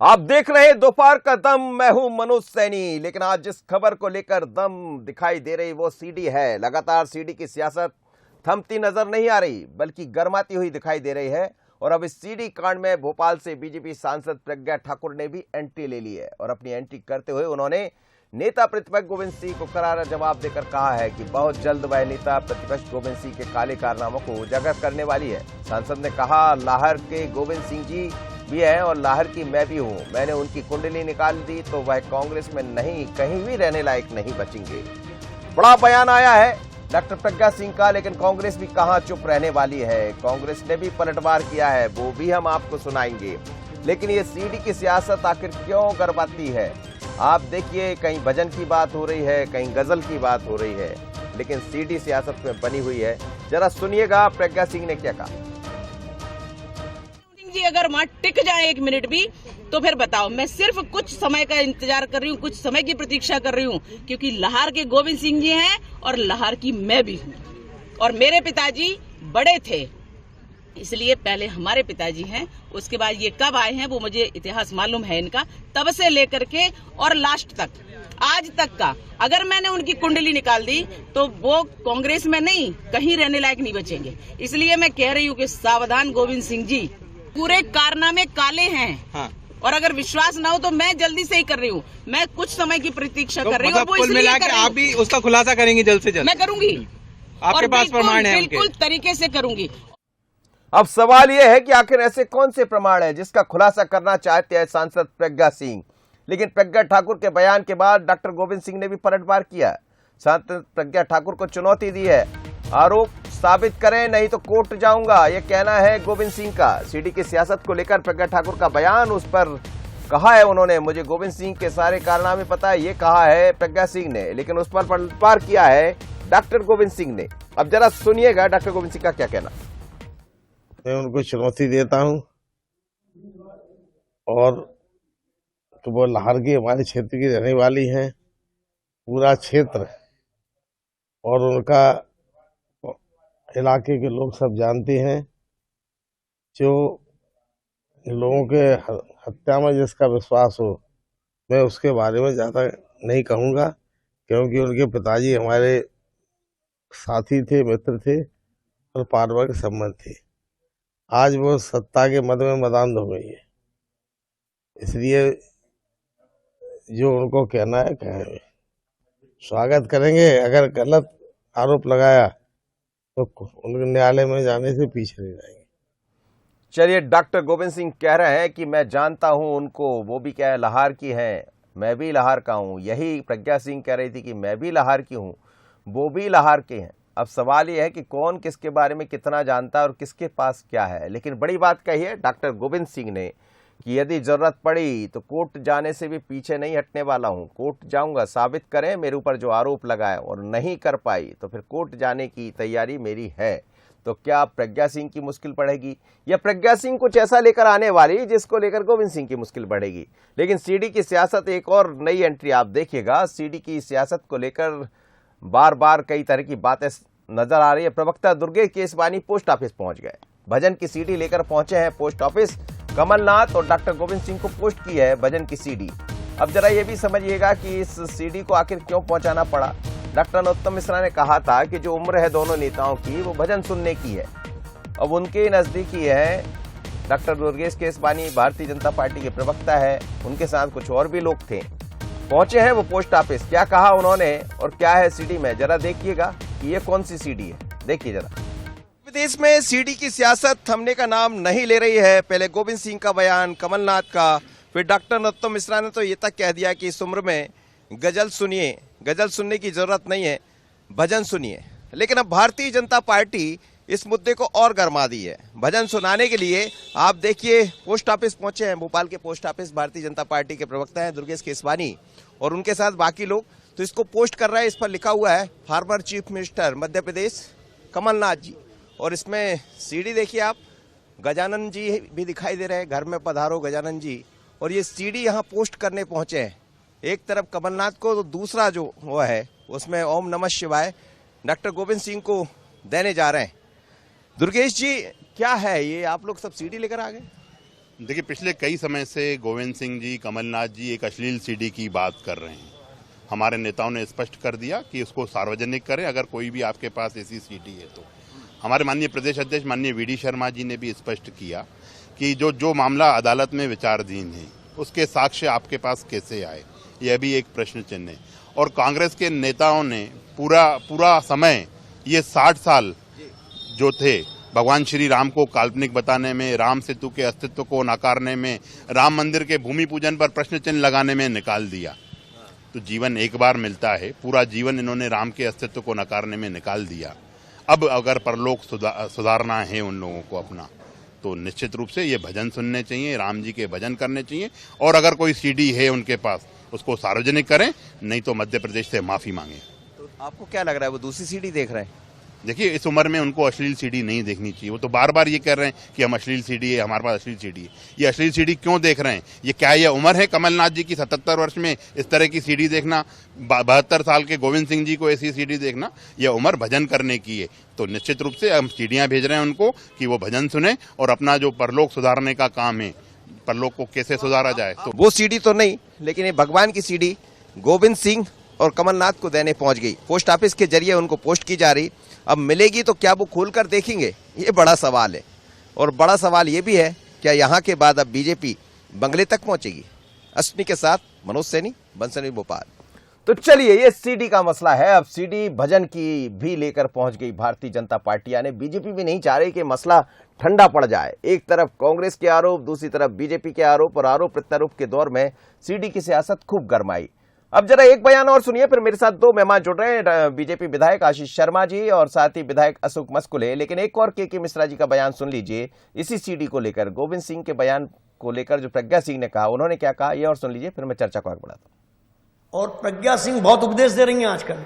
आप देख रहे हैं दोपहर का दम। मैं हूं मनोज सैनी। लेकिन आज जिस खबर को लेकर दम दिखाई दे रही वो सीडी है। लगातार सीडी की सियासत थमती नजर नहीं आ रही बल्कि गर्माती हुई दिखाई दे रही है। और अब इस सीडी कांड में भोपाल से बीजेपी सांसद प्रज्ञा ठाकुर ने भी एंट्री ले ली है। और अपनी एंट्री करते हुए उन्होंने नेता प्रतिपक्ष गोविंद सिंह को करारा जवाब देकर कहा है कि बहुत जल्द वह नेता प्रतिपक्ष गोविंद सिंह के काले कारनामों को उजागर करने वाली है। सांसद ने कहा, लाहर के गोविंद सिंह जी भी है और लाहर की मैं भी हूं। मैंने उनकी कुंडली निकाल दी तो वह कांग्रेस में नहीं, कहीं भी रहने लायक नहीं बचेंगे। बड़ा बयान आया है डॉक्टर प्रज्ञा सिंह का, लेकिन कांग्रेस भी कहां चुप रहने वाली है। कांग्रेस ने भी पलटवार किया है, वो भी हम आपको सुनाएंगे। लेकिन ये सीडी की सियासत आखिर क्यों गर्माती है? आप देखिए, कहीं भजन की बात हो रही है, कहीं गजल की बात हो रही है, लेकिन सीडी सियासत में बनी हुई है। जरा सुनिएगा प्रज्ञा सिंह ने क्या कहा। जी अगर वहाँ टिक जाए 1 मिनट भी तो फिर बताओ। मैं सिर्फ कुछ समय का इंतजार कर रही हूँ, कुछ समय की प्रतीक्षा कर रही हूँ, क्योंकि लाहौर के गोविंद सिंह जी हैं और लाहौर की मैं भी हूँ। और मेरे पिताजी बड़े थे, इसलिए पहले हमारे पिताजी हैं, उसके बाद ये कब आए हैं वो मुझे इतिहास मालूम है इनका। तब से लेकर के और लास्ट तक, आज तक का, अगर मैंने उनकी कुंडली निकाल दी तो वो कांग्रेस में नहीं, कहीं रहने लायक नहीं बचेंगे। इसलिए मैं कह रही हूँ कि सावधान गोविंद सिंह जी, पूरे कारनामे काले हैं। हाँ। और अगर विश्वास ना हो तो मैं जल्दी से ही कर रही हूँ। मैं कुछ समय की प्रतीक्षा कर रही हूँ। मतलब कुल मिला के आप भी उसका खुलासा करेंगे जल्द से जल्द? मैं करूंगी, आपके पास प्रमाण है? बिल्कुल तरीके से करूंगी। अब सवाल यह है कि आखिर ऐसे कौन से प्रमाण है जिसका खुलासा करना चाहते हैं सांसद प्रज्ञा सिंह। लेकिन प्रज्ञा ठाकुर के बयान के बाद डॉक्टर गोविंद सिंह ने भी पलटवार किया। सांसद प्रज्ञा ठाकुर को चुनौती दी है, आरोप साबित करें नहीं तो कोर्ट जाऊंगा, यह कहना है गोविंद सिंह का। सीडी की सियासत को लेकर प्रज्ञा ठाकुर का बयान, उस पर कहा है उन्होंने, मुझे गोविंद सिंह के सारे कारनामे पता है, ये कहा है प्रज्ञा सिंह ने। लेकिन उस पर पलटवार किया है डॉक्टर गोविंद सिंह ने। अब जरा सुनिएगा डॉक्टर गोविंद सिंह का क्या कहना। मैं उनको चुनौती देता हूं और तो वो लाहौर की हमारे क्षेत्र की रहने वाली है, पूरा क्षेत्र और उनका इलाके के लोग सब जानते हैं। जो लोगों के हत्या में जिसका विश्वास हो, मैं उसके बारे में ज़्यादा नहीं कहूँगा, क्योंकि उनके पिताजी हमारे साथी थे, मित्र थे और पारिवारिक संबंध थे। आज वो सत्ता के मद में मदान हो गई है, इसलिए जो उनको कहना है कहेंगे, स्वागत करेंगे। अगर गलत आरोप लगाया तो उनके न्यायालय में जाने से पीछे नहीं रहेंगे। चलिए, डॉक्टर गोविंद सिंह कह रहे हैं कि मैं जानता हूं उनको, वो भी क्या है, लाहौर की हैं, मैं भी लाहौर का हूं। यही प्रज्ञा सिंह कह रही थी कि मैं भी लाहौर की हूं, वो भी लाहौर के हैं। अब सवाल यह है कि कौन किसके बारे में कितना जानता है और किसके पास क्या है। लेकिन बड़ी बात कही है डॉक्टर गोविंद सिंह ने कि यदि जरूरत पड़ी तो कोर्ट जाने से भी पीछे नहीं हटने वाला हूं। कोर्ट जाऊंगा, साबित करें मेरे ऊपर जो आरोप लगाए, और नहीं कर पाई तो फिर कोर्ट जाने की तैयारी मेरी है। तो क्या प्रज्ञा सिंह की मुश्किल बढ़ेगी या प्रज्ञा सिंह कुछ ऐसा लेकर आने वाली जिसको लेकर गोविंद सिंह की मुश्किल बढ़ेगी? लेकिन सीडी की सियासत एक और नई एंट्री आप देखिएगा। सीडी की सियासत को लेकर बार बार कई तरह की बातें नजर आ रही है। प्रवक्ता दुर्गेश केसवानी पोस्ट ऑफिस पहुंच गए, भजन की सीडी लेकर पहुंचे हैं पोस्ट ऑफिस। कमलनाथ और डॉक्टर गोविंद सिंह को पोस्ट की है भजन की सीडी। अब जरा ये भी समझिएगा कि इस सीडी को आखिर क्यों पहुंचाना पड़ा। डॉक्टर नरोत्तम मिश्रा ने कहा था कि जो उम्र है दोनों नेताओं की वो भजन सुनने की है। अब उनके नजदीकी है डॉक्टर दुर्गेश केसवानी, भारतीय जनता पार्टी के प्रवक्ता है, उनके साथ कुछ और भी लोग थे, पहुंचे हैं वो पोस्ट ऑफिस। क्या कहा उन्होंने और क्या है सीडी में, जरा देखिएगा कि ये कौन सी सीडी है। देखिए जरा। विदेश में सीडी की सियासत थमने का नाम नहीं ले रही है। पहले गोविंद सिंह का बयान, कमलनाथ का, फिर डॉक्टर नरोत्तम मिश्रा ने तो ये तक कह दिया कि इस उम्र में गजल सुनिए, गजल सुनने की जरूरत नहीं है, भजन सुनिए। लेकिन अब भारतीय जनता पार्टी इस मुद्दे को और गर्मा दी है। भजन सुनाने के लिए आप देखिए पोस्ट ऑफिस पहुंचे हैं, भोपाल के post office. Bharatiya Janata party के प्रवक्ता हैं दुर्गेश केसवानी और उनके साथ बाकी लोग। तो इसको पोस्ट कर रहा है, इस पर लिखा हुआ है former chief minister Madhya Pradesh Kamal Nath जी। और इसमें सीडी देखिए आप, गजानन जी भी दिखाई दे रहे हैं, घर में पधारो गजानन जी। और ये सीडी यहाँ पोस्ट करने पहुंचे हैं। एक तरफ कमलनाथ को, तो दूसरा जो वो है उसमें ओम नमः शिवाय डॉक्टर गोविंद सिंह को देने जा रहे हैं। दुर्गेश जी, क्या है ये, आप लोग सब सीडी लेकर आ गए? देखिए, पिछले कई समय से गोविंद सिंह जी, कमलनाथ जी एक अश्लील सीडी की बात कर रहे हैं। हमारे नेताओं ने स्पष्ट कर दिया कि उसको सार्वजनिक करें अगर कोई भी आपके पास ऐसी सीडी है तो। हमारे माननीय प्रदेश अध्यक्ष माननीय वी.डी. शर्मा जी ने भी स्पष्ट किया कि जो मामला अदालत में विचाराधीन है उसके साक्ष्य आपके पास कैसे आए, यह भी एक प्रश्न चिन्ह है। और कांग्रेस के नेताओं ने पूरा समय, ये 60 साल जो थे, भगवान श्री राम को काल्पनिक बताने में, राम सेतु के अस्तित्व को नकारने में, राम मंदिर के भूमि पूजन पर प्रश्न चिन्ह लगाने में निकाल दिया। तो जीवन एक बार मिलता है, पूरा जीवन इन्होंने राम के अस्तित्व को नकारने में निकाल दिया। अब अगर परलोक सुधारना है उन लोगों को अपना, तो निश्चित रूप से ये भजन सुनने चाहिए, राम जी के भजन करने चाहिए। और अगर कोई सीडी है उनके पास, उसको सार्वजनिक करें, नहीं तो मध्य प्रदेश से माफी मांगे। तो आपको क्या लग रहा है, वो दूसरी सीडी देख रहे हैं? देखिए, इस उम्र में उनको अश्लील सीडी नहीं देखनी चाहिए। वो तो बार बार ये कह रहे हैं कि हम अश्लील सीडी है, हमारे पास अश्लील सीडी है। ये अश्लील सीडी क्यों देख रहे हैं? ये क्या ये उम्र है कमलनाथ जी की 77 वर्ष में इस तरह की सीडी देखना, 72 साल के गोविंद सिंह जी को ऐसी सीडी देखना? यह उम्र भजन करने की है। तो निश्चित रूप से हम सीडियां भेज रहे हैं उनको कि वो भजन सुने और अपना जो परलोक सुधारने का काम है, परलोक को कैसे सुधारा जाए। तो वो सीडी तो नहीं, लेकिन ये भगवान की सीडी गोविंद सिंह और कमलनाथ को देने पहुंच गई। पोस्ट ऑफिस के जरिए उनको पोस्ट की जा रही। अब मिलेगी तो क्या वो खोलकर देखेंगे, ये बड़ा सवाल है। और बड़ा सवाल ये भी है, क्या यहाँ के बाद अब बीजेपी बंगले तक पहुंचेगी? अश्विनी के साथ मनोज सैनी, बंसनी, भोपाल। तो चलिए, ये सीडी का मसला है। अब सीडी भजन की भी लेकर पहुंच गई भारतीय जनता पार्टी, यानी बीजेपी भी नहीं चाह रही कि मसला ठंडा पड़ जाए। एक तरफ कांग्रेस के आरोप, दूसरी तरफ बीजेपी के आरोप, और आरोप प्रत्यारोप के दौर में सीडी की सियासत खूब गरमाई। अब जरा एक बयान और सुनिए, फिर मेरे साथ दो मेहमान जुड़ रहे हैं, बीजेपी विधायक आशीष शर्मा जी और साथ ही विधायक अशोक मस्कुले। लेकिन एक और के मिश्रा जी का बयान सुन लीजिए इसी सीडी को लेकर, गोविंद सिंह के बयान को लेकर जो प्रज्ञा सिंह ने कहा, उन्होंने क्या कहा, ये और सुन लीजिए, फिर मैं चर्चा को आगे बढ़ाता हूं। और प्रज्ञा सिंह बहुत उपदेश दे रही हैं आजकल।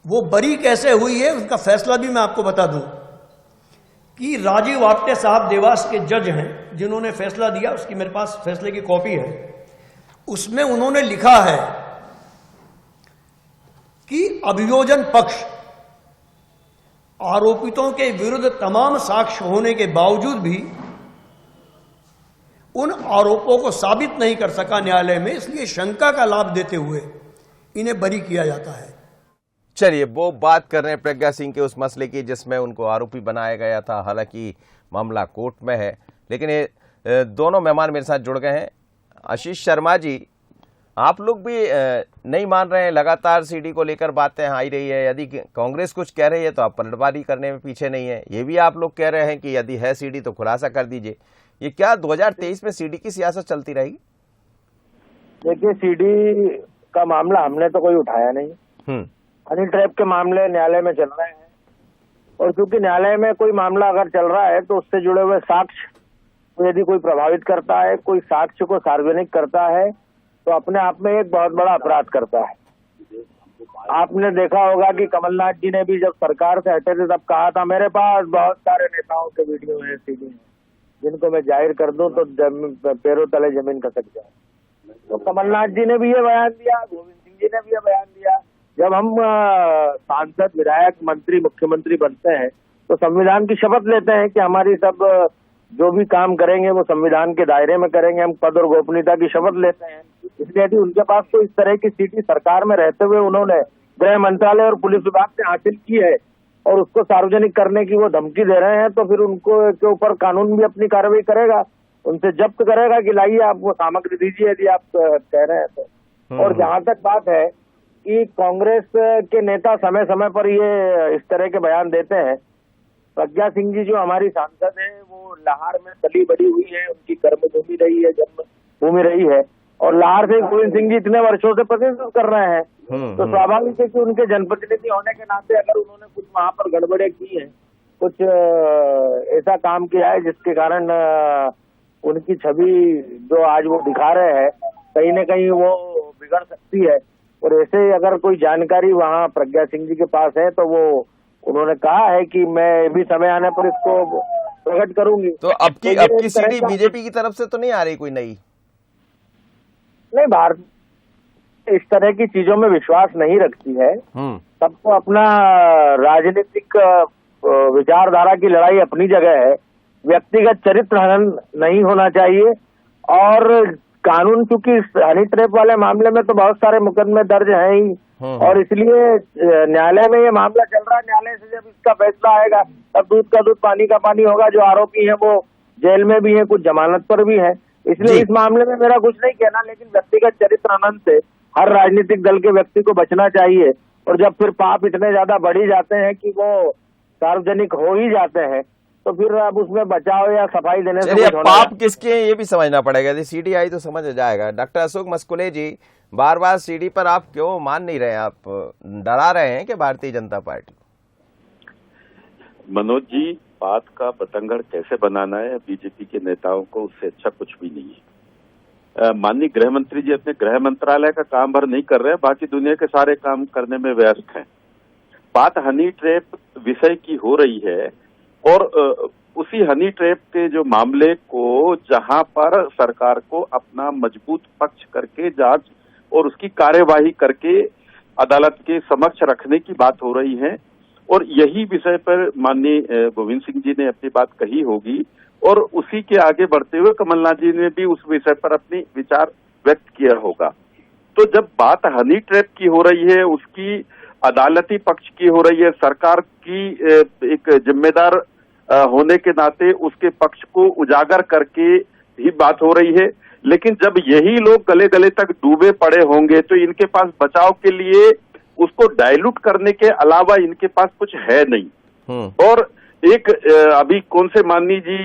वो बरी कैसे हुई है उसका फैसला भी मैं आपको बता दूं कि राजीव आप्टे साहब देवास के जज हैं जिन्होंने फैसला दिया, उसकी मेरे पास फैसले की कॉपी है। उसमें उन्होंने लिखा है कि अभियोजन पक्ष आरोपितों के विरुद्ध तमाम साक्ष्य होने के बावजूद भी उन आरोपों को साबित नहीं कर सका न्यायालय में, इसलिए शंका का लाभ देते हुए इन्हें बरी किया जाता है। चलिए, वो बात कर रहे हैं प्रज्ञा सिंह के उस मसले की जिसमें उनको आरोपी बनाया गया था। हालांकि मामला कोर्ट में है, लेकिन ये दोनों मेहमान मेरे साथ जुड़ गए हैं। आशीष शर्मा जी, आप लोग भी नहीं मान रहे हैं, लगातार सीडी को लेकर बातें आ रही है। यदि कांग्रेस कुछ कह रही है तो आप पलटवारी करने में पीछे नहीं है। ये भी आप लोग कह रहे हैं कि यदि है सीडी तो खुलासा कर दीजिए। ये क्या 2023 में सीडी की सियासत चलती रहेगी? देखिए, सीडी का मामला हमने तो कोई उठाया नहीं। हनी ट्रैप के मामले न्यायालय में चल रहे हैं, और क्योंकि न्यायालय में कोई मामला अगर चल रहा है तो उससे जुड़े हुए साक्ष्य यदि कोई प्रभावित करता है, कोई साक्ष्य को सार्वजनिक करता है, तो अपने आप में एक बहुत बड़ा अपराध करता है। आपने देखा होगा कि कमलनाथ जी ने भी जब सरकार से हटे थे तब कहा था, मेरे पास बहुत सारे नेताओं के वीडियो हैं, सीडी हैं, जिनको मैं जाहिर कर दूं तो पैरों तले जमीन खसक जाए। तो कमलनाथ जी ने भी ये बयान दिया, गोविंद सिंह जी ने भी ये बयान दिया। जब हम सांसद, विधायक, मंत्री, मुख्यमंत्री बनते हैं तो संविधान की शपथ लेते हैं कि हमारी सब जो भी काम करेंगे वो संविधान के दायरे में करेंगे। हम पद और गोपनीयता की शपथ लेते हैं। इसलिए यदि उनके पास कोई इस तरह की सीडी सरकार में रहते हुए उन्होंने गृह मंत्रालय और पुलिस विभाग से हासिल की है और उसको सार्वजनिक करने की वो धमकी दे रहे हैं, तो फिर उनको के ऊपर कानून भी अपनी कार्रवाई करेगा, उनसे जब्त करेगा कि लाइए आप वो सामग्री दीजिए यदि आप कह रहे हैं तो। और जहां तक बात है कि कांग्रेस के नेता समय समय पर ये इस तरह के बयान देते हैं, प्रज्ञा सिंह जी जो हमारी सांसद है वो लाहौर में पली बड़ी हुई है, उनकी कर्मभूमि रही है, जन्मभूमि रही है, और लाहौर से गोविंद सिंह जी इतने वर्षों से प्रतिनिधित्व कर रहे हैं, तो स्वाभाविक है कि उनके जनप्रतिनिधि होने के नाते अगर उन्होंने कुछ वहां पर गड़बड़े की है, कुछ ऐसा काम किया है जिसके कारण उनकी छवि जो आज वो दिखा रहे हैं कहीं न कहीं वो बिगड़ सकती है। और ऐसे अगर कोई जानकारी वहाँ प्रज्ञा सिंह जी के पास है तो वो उन्होंने कहा है कि मैं भी समय आने पर इसको प्रकट करूंगी। तो अब की सीडी बीजेपी की तरफ से तो नहीं आ रही कोई नई? नहीं, भारत इस तरह की चीजों में विश्वास नहीं रखती है। सबको अपना राजनीतिक विचारधारा की लड़ाई अपनी जगह है, व्यक्तिगत चरित्र हनन नहीं होना चाहिए। और कानून, चूंकि हनी ट्रैप वाले मामले में तो बहुत सारे मुकदमे दर्ज हैं ही, और इसलिए न्यायालय में ये मामला चल रहा है। न्यायालय से जब इसका फैसला आएगा तब दूध का दूध पानी का पानी होगा। जो आरोपी है वो जेल में भी है, कुछ जमानत पर भी है। इसलिए इस मामले में मेरा कुछ नहीं कहना, लेकिन व्यक्तिगत चरित्र हनन से हर राजनीतिक दल के व्यक्ति को बचना चाहिए। और जब फिर पाप इतने ज्यादा बढ़ ही जाते हैं कि वो सार्वजनिक हो ही जाते हैं, तो फिर अब उसमें बचाव या सफाई देने से चलिए, पाप किसके हैं ये भी समझना पड़ेगा। यदि सीडी आई तो समझ जाएगा। डॉक्टर अशोक मस्कुले जी, बार बार सीडी पर आप क्यों मान नहीं रहे? आप डरा रहे हैं कि भारतीय जनता पार्टी? मनोज जी, बात का बतंगड़ कैसे बनाना है बीजेपी के नेताओं को, उससे अच्छा कुछ भी नहीं है। माननीय गृह मंत्री जी अपने गृह मंत्रालय का काम भर नहीं कर रहे हैं, बाकी दुनिया के सारे काम करने में व्यस्त हैं। बात हनी ट्रैप विषय की हो रही है, और उसी हनी ट्रैप के जो मामले को, जहां पर सरकार को अपना मजबूत पक्ष करके जांच और उसकी कार्यवाही करके अदालत के समक्ष रखने की बात हो रही है, और यही विषय पर माननीय गोविंद सिंह जी ने अपनी बात कही होगी, और उसी के आगे बढ़ते हुए कमलनाथ जी ने भी उस विषय पर अपनी विचार व्यक्त किया होगा। तो जब बात हनी ट्रैप की हो रही है, उसकी अदालती पक्ष की हो रही है, सरकार की एक जिम्मेदार होने के नाते उसके पक्ष को उजागर करके ही बात हो रही है। लेकिन जब यही लोग गले गले तक डूबे पड़े होंगे तो इनके पास बचाव के लिए उसको डाइल्यूट करने के अलावा इनके पास कुछ है नहीं। और एक अभी कौन से माननीय जी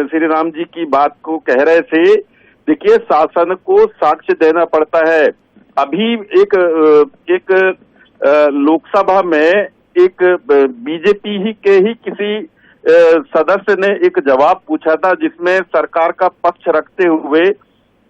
श्री राम जी की बात को कह रहे थे, देखिए शासन को साक्ष्य देना पड़ता है। अभी एक लोकसभा में एक बीजेपी ही के ही किसी सदस्य ने एक जवाब पूछा था, जिसमें सरकार का पक्ष रखते हुए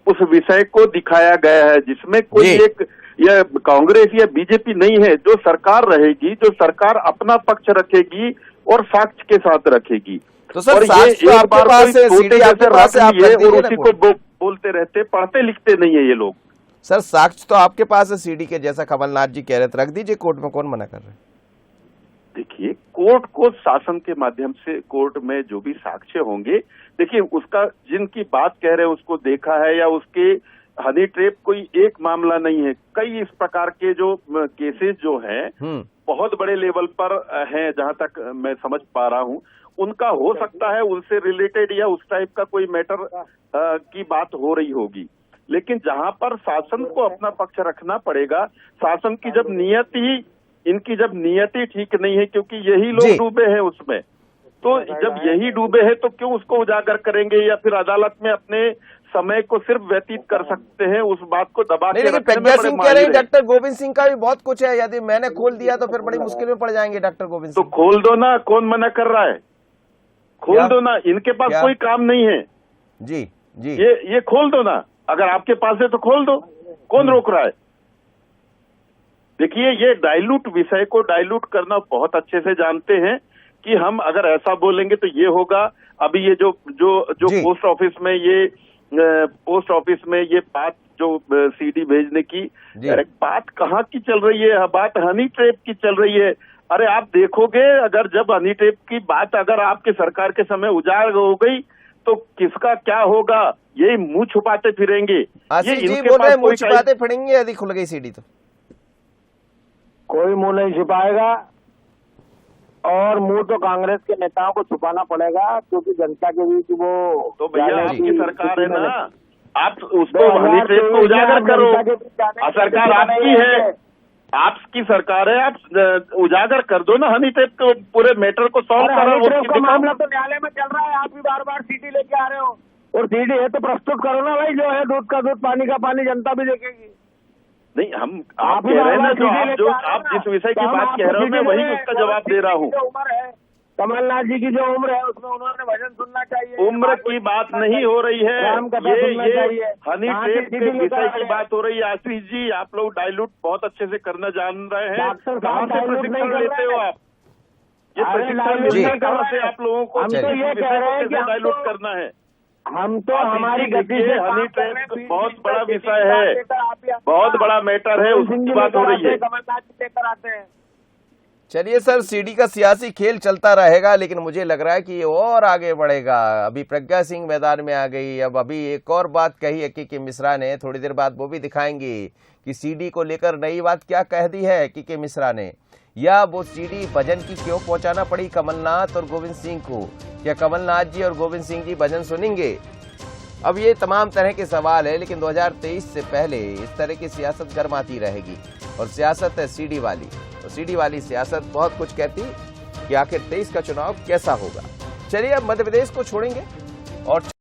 उस विषय को दिखाया गया है, जिसमें कोई एक या कांग्रेस या बीजेपी नहीं है। जो सरकार रहेगी, जो सरकार अपना पक्ष रखेगी और साक्ष्य के साथ रखेगी। तो सर, और ये एक बार कोई सीडी आपके पास है और उसी को बोलते रहते, पढ़ते लिखते नहीं है ये लोग। सर, साक्ष्य तो आपके पास है सीडी के, जैसा कमलनाथ जी कह रहे थे, रख दीजिए कोर्ट में, कौन मना कर रहे हैं? देखिए, कोर्ट को शासन के माध्यम से कोर्ट में जो भी साक्ष्य होंगे, देखिए उसका जिनकी बात कह रहे हैं उसको देखा है, या उसके हनी ट्रैप कोई एक मामला नहीं है, कई इस प्रकार के जो केसेस जो हैं बहुत बड़े लेवल पर हैं, जहां तक मैं समझ पा रहा हूं। उनका हो सकता है उनसे रिलेटेड या उस टाइप का कोई मैटर की बात हो रही होगी, लेकिन जहां पर शासन को अपना पक्ष रखना पड़ेगा, शासन की जब इनकी जब नियति ठीक नहीं है, क्योंकि यही लोग डूबे हैं उसमें, तो जब यही डूबे हैं तो क्यों उसको उजागर करेंगे, या फिर अदालत में अपने समय को सिर्फ व्यतीत कर सकते हैं, उस बात को दबा के रखने में प्रज्ञा सिंह कह रहे हैं डॉक्टर गोविंद सिंह का भी बहुत कुछ है, यदि मैंने खोल दिया तो फिर बड़ी मुश्किल में पड़ जाएंगे डॉक्टर गोविंद सिंह। तो खोल दो ना, कौन मना कर रहा है? खोल दो ना, इनके पास कोई काम नहीं है। जी, ये खोल दो ना, अगर आपके पास है तो खोल दो, कौन रोक रहा है? देखिए, ये डाइल्यूट विषय को डाइल्यूट करना बहुत अच्छे से जानते हैं कि हम अगर ऐसा बोलेंगे तो ये होगा। अभी ये जो पोस्ट ऑफिस में ये बात जो सीडी भेजने की बात कहाँ की चल रही है? बात हनी ट्रैप की चल रही है। अरे आप देखोगे, अगर जब हनी ट्रैप की बात अगर आपके सरकार के समय उजागर हो गई तो किसका क्या होगा, यही मुंह छुपाते फिरेंगे। ये इनके पास मुंह छुपाते फिरेंगे यदि खुल गई सीडी तो कोई मुंह नहीं छुपाएगा, और मुंह तो कांग्रेस के नेताओं को छुपाना पड़ेगा, क्योंकि जनता के बीच वो तो भैया आपकी सरकार है ना, आप उसको हनी ट्रैप को उजागर करो। सरकार आपकी है, आपकी सरकार है, आप उजागर कर दो ना हनी ट्रैप को, पूरे मैटर को सॉल्व करो। मामला तो न्यायालय में चल रहा है, आप भी बार बार सीडी लेके आ रहे हो, और सीडी है तो प्रस्तुत करो ना भाई, जो है दूध का दूध पानी का पानी, जनता भी देखेगी। नहीं, आप कह रहे हैं ना, जो आप जिस विषय की बात कह रहे हो मैं वही उसका जवाब दे रहा हूँ। कमलनाथ जी की जो उम्र है उसमें उन्होंने भजन सुनना चाहिए। उम्र की बात नहीं हो रही है, ये हनी ट्रैप के विषय की बात हो रही है। आशीष जी, आप लोग डाइल्यूट बहुत अच्छे से करना जान रहे हैं, कहाँ से प्रशिक्षण लेते हो आप? ये प्रशिक्षण कहाँ से आप लोगों को डाइल्यूट करना है? हम तो हमारी गति से हनी ट्रैप बहुत बड़ा विषय है, बहुत बड़ा मैटर है, उसकी बात हो रही है। कमलनाथ जी लेकर आते हैं। चलिए सर, सीडी का सियासी खेल चलता रहेगा, लेकिन मुझे लग रहा है कि ये और आगे बढ़ेगा। अभी प्रज्ञा सिंह मैदान में आ गई। अब अभी एक और बात कही है के मिश्रा ने, थोड़ी देर बाद वो भी दिखाएंगे कि सीडी को लेकर नई बात क्या कह दी है के मिश्रा ने, या वो सीडी भजन की क्यों पहुंचाना पड़ी कमलनाथ और गोविंद सिंह को। क्या कमलनाथ जी और गोविंद सिंह जी भजन सुनेंगे? अब ये तमाम तरह के सवाल है, लेकिन 2023 से पहले इस तरह की सियासत गर्माती रहेगी। और सियासत है सीडी वाली, तो सीडी वाली सियासत बहुत कुछ कहती कि आखिर 23 का चुनाव कैसा होगा। चलिए अब मध्य प्रदेश को छोड़ेंगे और